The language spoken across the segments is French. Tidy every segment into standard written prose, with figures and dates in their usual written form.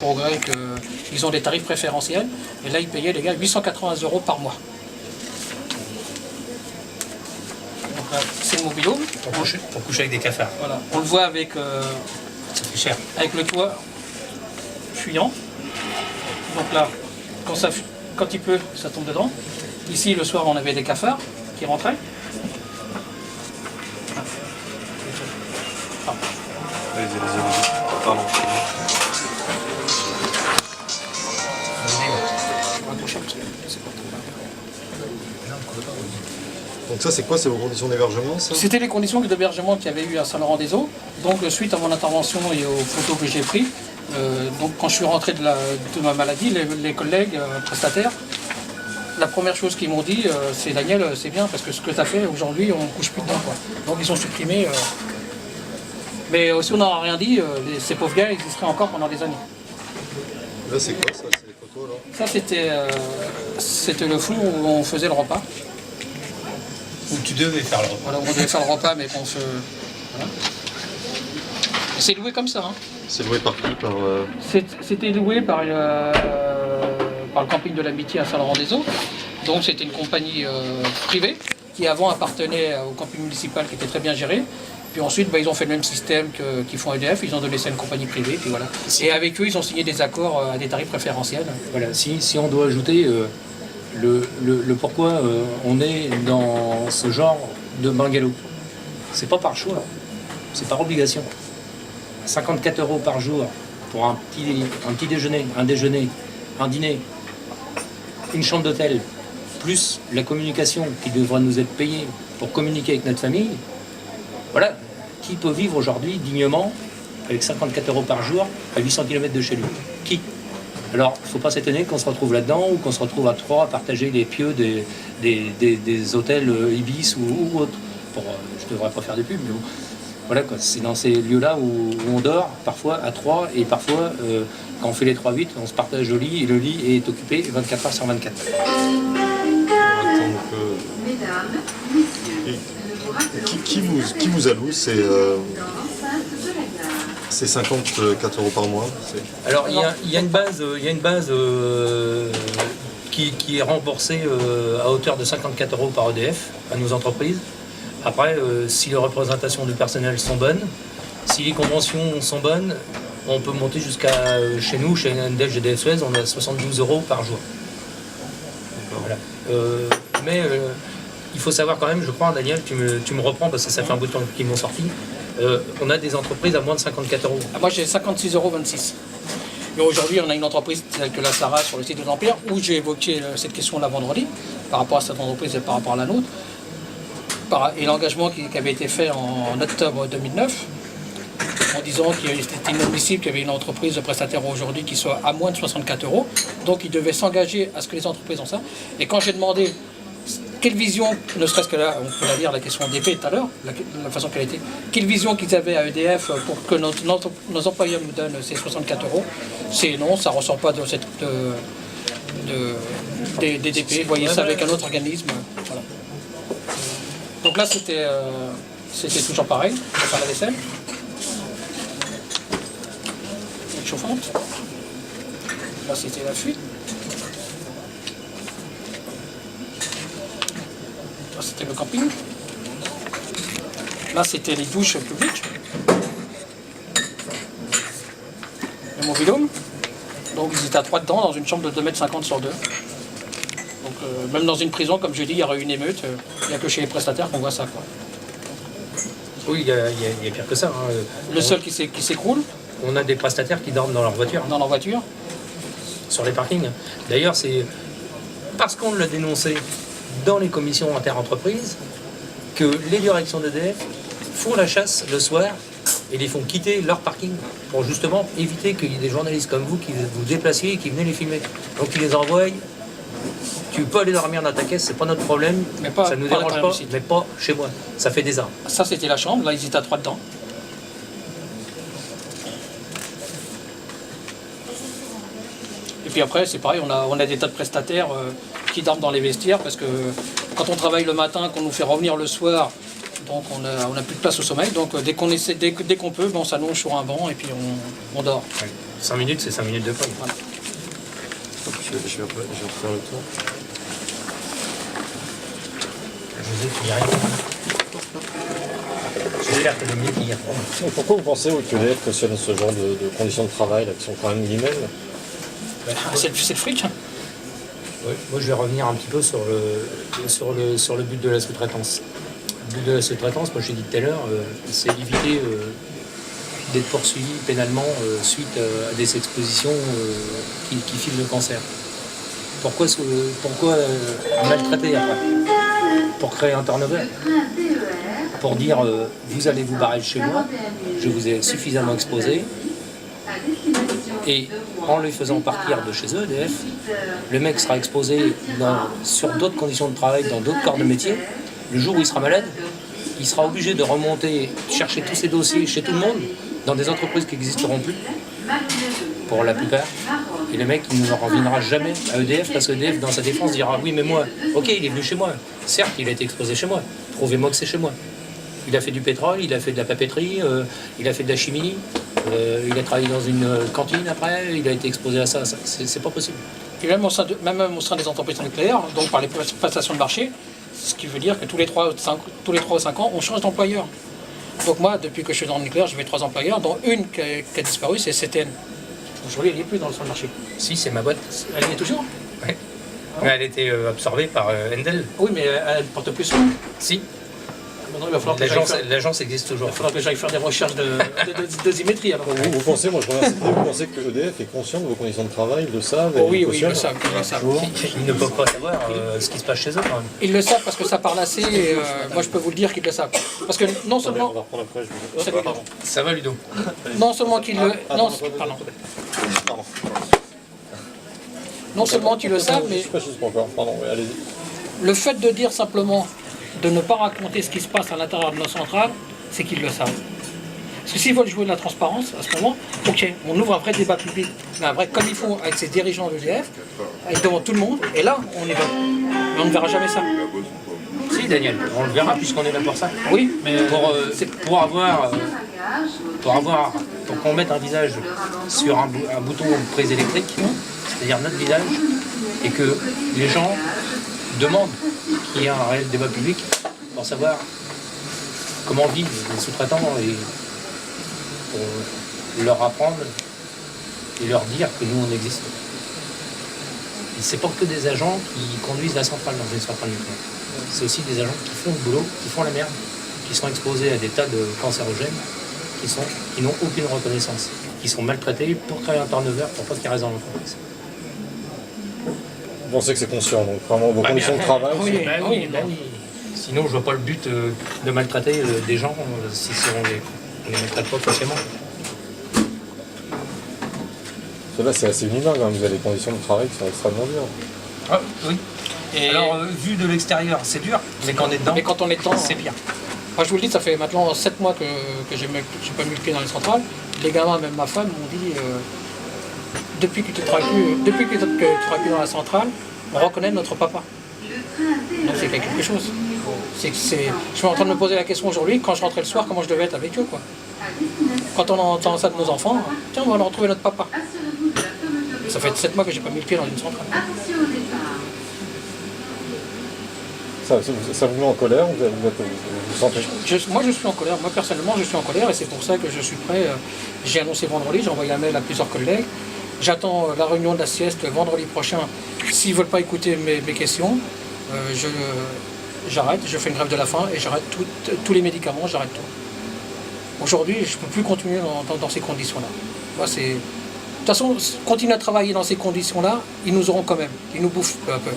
Progrès qu'ils ont des tarifs préférentiels. Et là, ils payaient, les gars, 880 € par mois. Donc là, c'est le mobil-home. Pour coucher avec des cafards. Voilà. On le voit avec, Ça fait cher. avec le toit fuyant. Donc là, quand il pleut, ça tombe dedans. Ici, le soir, on avait des cafards qui rentraient. Pardon. Donc ça c'est quoi, c'est vos conditions d'hébergement ça? C'était les conditions d'hébergement qu'il y avait eu à Saint-Laurent-des-Eaux. Donc suite à mon intervention et aux photos que j'ai prises, donc quand je suis rentré de ma maladie, les collègues prestataires, la première chose qu'ils m'ont dit, c'est Daniel, c'est bien parce que ce que tu as fait aujourd'hui, on ne couche plus dedans, quoi. Donc ils ont supprimé. Mais si on n'en a rien dit, ces pauvres gars, ils y seraient encore pendant des années. Là c'est quoi ça? C'est les photos là? Ça c'était le four où on faisait le repas. Où tu devais faire le repas. Voilà, on devait faire le repas, mais qu'on se... Voilà. C'est loué comme ça, hein. C'est loué par qui? C'était loué par le camping de l'Amitié à Saint-Laurent-des-Eaux. Donc c'était une compagnie privée qui avant appartenait au camping municipal qui était très bien géré. Puis ensuite, ils ont fait le même système qu'ils font EDF, ils ont donné ça à une compagnie privée, puis voilà. Et avec eux, ils ont signé des accords à des tarifs préférentiels. Voilà, si on doit ajouter le pourquoi on est dans ce genre de bungalow, c'est pas par choix, c'est par obligation. 54 € par jour pour un petit déjeuner, un dîner, une chambre d'hôtel, plus la communication qui devra nous être payée pour communiquer avec notre famille. Voilà, qui peut vivre aujourd'hui dignement avec 54 € par jour à 800 km de chez lui? Qui? Alors, il ne faut pas s'étonner qu'on se retrouve là-dedans ou qu'on se retrouve à trois à partager les pieux des hôtels Ibis ou autres. Je ne devrais pas faire de pub, mais bon. Voilà, quoi. C'est dans ces lieux-là où on dort, parfois à 3, et parfois, quand on fait les 3-8, on se partage au lit, et le lit est occupé 24 h sur 24. Qui vous alloue c'est 54 € par mois? Alors il y a une base qui est remboursée à hauteur de 54 € par EDF à nos entreprises. Après, si les représentations du personnel sont bonnes, si les conventions sont bonnes, on peut monter jusqu'à chez nous, chez NDL GDF Suez, on a 72 € par jour. Voilà. Mais il faut savoir quand même, je crois, Daniel, tu me reprends parce que ça fait un bout de temps qu'ils m'ont sorti, on a des entreprises à moins de 54 €. Moi j'ai 56,26 €. Mais aujourd'hui, on a une entreprise telle que la Sarah sur le site de l'Empire, où j'ai évoqué cette question-là vendredi, par rapport à cette entreprise et par rapport à la nôtre. Et l'engagement qui avait été fait en octobre 2009, en disant qu'il était inadmissible qu'il y avait une entreprise de prestataire aujourd'hui qui soit à moins de 64 €. Donc ils devaient s'engager à ce que les entreprises ont ça. Et quand j'ai demandé quelle vision, ne serait-ce que là, on peut la lire la question d'épée tout à l'heure, la façon qu'elle a été, quelle vision qu'ils avaient à EDF pour que nos employeurs nous donnent ces 64 €, c'est non, ça ne ressort pas de cette DDP, vous voyez ça avec un autre organisme. Voilà. Donc là c'était toujours pareil, on va faire la vaisselle. Une chauffante. Là c'était la fuite. Là c'était le camping. Là c'était les douches publiques. Le mobil-home. Donc ils étaient à 3 dedans dans une chambre de 2,50 m sur 2. Donc même dans une prison, comme je dis, il y aurait une émeute. Il n'y a que chez les prestataires qu'on voit ça, quoi. Oui, il y a pire que ça. Hein. Le seul qui s'écroule. On a des prestataires qui dorment dans leur voiture. Dans leur voiture. Sur les parkings. D'ailleurs, c'est parce qu'on l'a dénoncé dans les commissions interentreprises que les directions d'EDF font la chasse le soir et les font quitter leur parking pour justement éviter qu'il y ait des journalistes comme vous qui vous déplaciez et qui venaient les filmer. Donc ils les envoient. Tu peux aller dormir dans ta caisse, c'est pas notre problème, mais pas, ça ne nous dérange pas, mais pas chez moi. Ça fait des arbres. Ça c'était la chambre, là ils étaient à 3 dedans. Et puis après c'est pareil, on a des tas de prestataires qui dorment dans les vestiaires parce que quand on travaille le matin, qu'on nous fait revenir le soir, donc on a plus de place au sommeil. Donc dès qu'on peut, on s'allonge sur un banc et puis on dort. Oui. 5 minutes, c'est 5 minutes de pause. Voilà. Je vais refaire le tour. José, tu n'y arrives pas. J'espère que Dominique y répond. Et pourquoi vous pensez que l'EDF cautionne ce genre de conditions de travail là, qui sont quand même minimales? C'est le fric. Hein. Oui. Moi, je vais revenir un petit peu sur le but de la sous-traitance. Le but de la sous-traitance, moi, je l'ai dit tout à l'heure, c'est éviter d'être poursuivi pénalement suite à des expositions qui filent le cancer. Pourquoi maltraiter après? Pour créer un turnover? Pour dire vous allez vous barrer de chez moi, je vous ai suffisamment exposé, et en les faisant partir de chez eux, EDF, le mec sera exposé sur d'autres conditions de travail, dans d'autres corps de métier. Le jour où il sera malade, il sera obligé de remonter, chercher tous ses dossiers chez tout le monde, dans des entreprises qui n'existeront plus, pour la plupart. Et le mec, il ne reviendra jamais à EDF, parce que EDF, dans sa défense, dira oui, mais moi, ok, il est venu chez moi. Certes, il a été exposé chez moi. Prouvez-moi que c'est chez moi. Il a fait du pétrole, il a fait de la papeterie, il a fait de la chimie, il a travaillé dans une cantine après, il a été exposé à ça. C'est pas possible. Et même au sein des entreprises nucléaires, donc par les prestations de marché, ce qui veut dire que tous les 3 ou 5 ans, on change d'employeur. Donc moi, depuis que je suis dans le nucléaire, j'ai fait 3 employeurs, dont une qui a disparu, c'est CTN. Aujourd'hui, elle n'est plus dans le centre de marché. Si, c'est ma boîte. Elle y est toujours? Ouais. Mais elle a été absorbée par Endel. Oui, mais elle ne porte plus son nom. Si. Maintenant, il va falloir que L'agence existe toujours. il va falloir que j'aille faire des recherches de dosimétrie. Alors. Vous pensez, moi je reviens à cette idée, vous pensez que EDF est conscient de vos conditions de travail, ils le savent? Oh, oui, ils oui, ils le savent. Ils ne peuvent pas savoir ce qui se passe chez eux quand même. Ils le savent parce que ça parle assez, et moi je peux vous le dire qu'ils le savent. Parce que non On seulement, va reprendre après, je vous... Salut, Ludo. Ça va, Ludo? Non seulement qu'ils le... Non seulement qu'ils le savent, mais Je précise pas encore, pardon, ouais, allez-y. le fait de dire simplement de ne pas raconter ce qui se passe à l'intérieur de nos centrales, c'est qu'ils le savent. Parce que s'ils veulent jouer de la transparence, à ce moment, ok, on ouvre un vrai débat public, mais un vrai comme il faut avec ces dirigeants de l'EDF, devant tout le monde, et là, on y va. Mais on ne verra jamais ça. Si, Daniel, on le verra puisqu'on est là pour ça. Oui, mais pour qu'on mette un visage sur un bouton de prise électrique, c'est-à-dire notre visage, et que les gens demandent qu'il y ait un réel débat public pour savoir comment vivent les sous-traitants et pour leur apprendre et leur dire que nous on existe. Et c'est pas que des agents qui conduisent la centrale dans une centrale nucléaire. C'est aussi des agents qui font le boulot, qui font la merde, qui sont exposés à des tas de cancérogènes, qui n'ont aucune reconnaissance, qui sont maltraités pour créer un turnover pour pas qu'ils restent dans l'entreprise. Vous pensez que c'est conscient, donc vraiment vos conditions de travail? oui, Oui. Sinon, je vois pas le but de maltraiter des gens si on les maltraite pas consciemment. Là, c'est assez inhumain quand même, vous avez des conditions de travail qui sont extrêmement dures. Ah, oui. Et Alors, vu de l'extérieur, c'est dur, mais quand on est dedans, mais quand on est dedans, c'est pire. Moi, je vous le dis, ça fait maintenant 7 mois que j'ai pas mis le pied dans les centrales. Les gamins, même ma femme, m'ont dit depuis que tu travailles plus dans la centrale, on reconnaît notre papa. Donc c'est quelque chose. Je suis en train de me poser la question aujourd'hui, quand je rentrais le soir, comment je devais être avec eux, quoi. Quand on entend ça de nos enfants, tiens, on va leur retrouver notre papa. Ça fait 7 mois que j'ai pas mis le pied dans une centrale. Ça vous met en colère, vous sentez? Moi je suis en colère, moi personnellement je suis en colère et c'est pour ça que je suis prêt. J'ai annoncé vendredi, j'ai envoyé un mail à plusieurs collègues. J'attends la réunion de la sieste vendredi prochain. S'ils ne veulent pas écouter mes questions, j'arrête, je fais une grève de la faim et j'arrête tous les médicaments, j'arrête tout. Aujourd'hui, je ne peux plus continuer dans ces conditions-là. Moi, de toute façon, continuer à travailler dans ces conditions-là, ils nous auront quand même, ils nous bouffent peu à peu.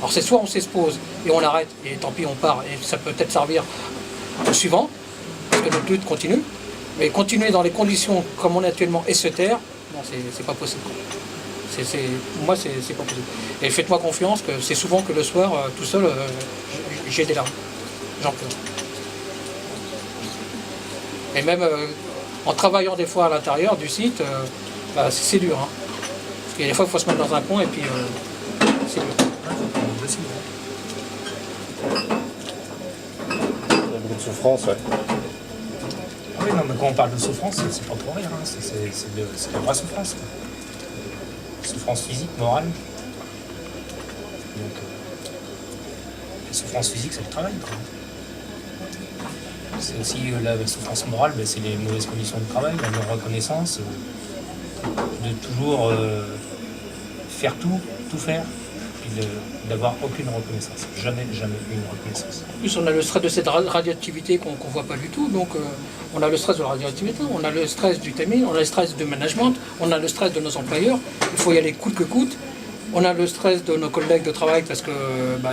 Alors c'est soit on s'expose et on arrête, et tant pis on part, et ça peut peut-être servir au suivant, parce que notre lutte continue, mais continuer dans les conditions comme on est actuellement et se taire, non, c'est pas possible. Moi, c'est pas possible. Et faites-moi confiance que c'est souvent que le soir, tout seul, j'ai des larmes. J'en pleure. Et même en travaillant des fois à l'intérieur du site, c'est dur. Hein. Parce qu'il y a des fois, il faut se mettre dans un coin et puis c'est dur. Il y a beaucoup de souffrance, ouais. Oui, non, mais quand on parle de souffrance, c'est pas pour rire, hein. C'est de la vraie souffrance. Quoi. Souffrance physique, morale. Donc, la souffrance physique, c'est le travail. Quoi. C'est aussi la souffrance morale, ben, c'est les mauvaises conditions de travail, la non-reconnaissance, de toujours faire tout faire, et d'avoir aucune reconnaissance. Jamais une reconnaissance. En plus, on a le stress de cette radioactivité qu'on ne voit pas du tout. Donc, on a le stress de la radioactivité, on a le stress du timing, on a le stress du management, on a le stress de nos employeurs. Il faut y aller coûte que coûte. On a le stress de nos collègues de travail parce que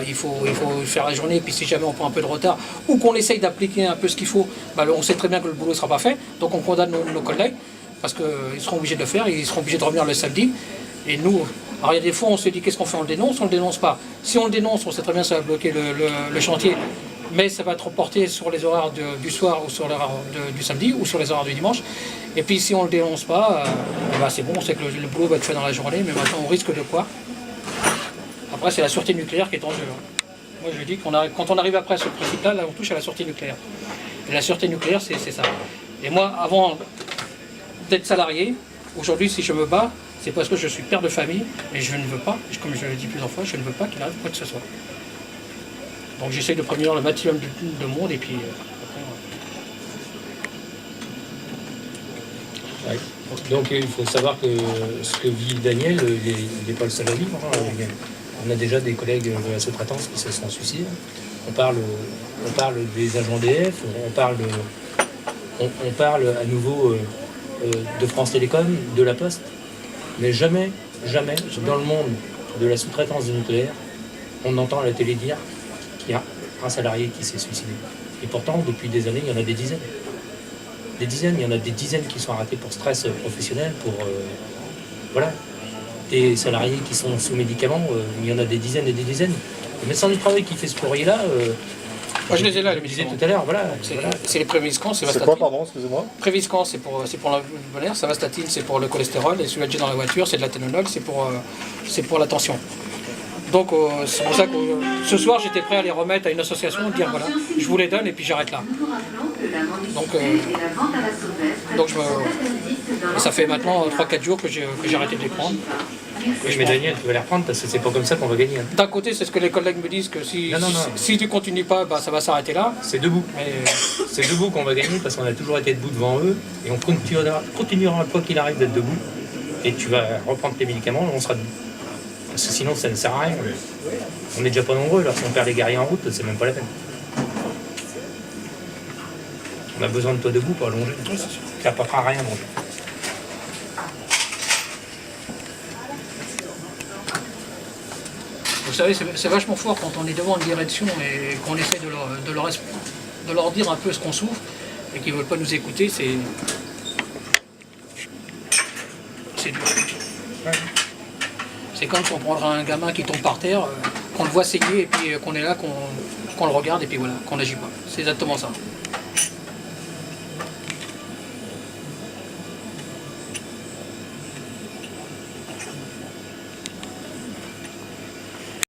il faut faire la journée. Puis si jamais on prend un peu de retard ou qu'on essaye d'appliquer un peu ce qu'il faut, on sait très bien que le boulot ne sera pas fait. Donc, on condamne nos collègues parce qu'ils seront obligés de le faire. Ils seront obligés de revenir le samedi. Et nous, alors il y a des fois on se dit qu'est-ce qu'on fait, on le dénonce pas. Si on le dénonce, on sait très bien que ça va bloquer le chantier, mais ça va être reporté sur les horaires du soir ou sur l'horaire du samedi ou sur les horaires du dimanche. Et puis si on le dénonce pas, c'est bon, on sait que le boulot va être fait dans la journée, mais maintenant on risque de quoi? Après c'est la sûreté nucléaire qui est en jeu. Moi je dis quand on arrive après ce principe-là, on touche à la sûreté nucléaire. Et la sûreté nucléaire c'est ça. Et moi avant d'être salarié, aujourd'hui si je me bats, c'est parce que je suis père de famille et je ne veux pas, comme je l'ai dit plusieurs fois, je ne veux pas qu'il arrive quoi que ce soit. Donc j'essaye de prévenir le maximum de monde et puis après... Ouais. Donc il faut savoir que ce que vit Daniel, il n'est pas le seul à vivre. Hein. On a déjà des collègues de la sous-traitance qui se sont suicidés. On parle des agents DF, on parle à nouveau de France Télécom, de La Poste. Mais jamais dans le monde de la sous-traitance du nucléaire, on entend à la télé dire qu'il y a un salarié qui s'est suicidé. Et pourtant, depuis des années, il y en a des dizaines. Il y en a des dizaines qui sont arrêtés pour stress professionnel, pour... voilà. Des salariés qui sont sous médicaments, il y en a des dizaines et des dizaines. Le médecin du travail qui fait ce courrier-là... moi je les ai là, les médicaments. médicaments. Tout à l'heure, voilà. C'est les Préviscan, c'est C'est Vastatine. quoi, pardon, excusez-moi? Préviscan, c'est pour le bonheur, ça Vastatine, c'est pour le cholestérol, et celui-là que j'ai dans la voiture, c'est de l'athénolol, c'est pour la tension. Donc c'est pour ça que ce soir j'étais prêt à les remettre à une association, dire voilà, je vous les donne et puis j'arrête là. Donc ça fait maintenant 3-4 jours que j'ai arrêté de les prendre. Oui, mais Daniel, tu vas les reprendre parce que c'est pas comme ça qu'on va gagner. Hein. D'un côté, c'est ce que les collègues me disent que si tu continues pas, ça va s'arrêter là. C'est debout. C'est debout qu'on va gagner parce qu'on a toujours été debout devant eux et on continuera quoi qu'il arrive d'être debout. Et tu vas reprendre tes médicaments et on sera debout. Parce que sinon, ça ne sert à rien. On n'est déjà pas nombreux. Alors si on perd les guerriers en route, c'est même pas la peine. On a besoin de toi debout pour allonger. Ça n'apportera rien à manger. Vous savez, c'est vachement fort quand on est devant une direction et qu'on essaie de leur dire un peu ce qu'on souffre et qu'ils ne veulent pas nous écouter, c'est dur. Ouais. C'est comme si on prendra un gamin qui tombe par terre, qu'on le voit saigner et puis qu'on est là, qu'on le regarde et puis voilà, qu'on n'agit pas. C'est exactement ça.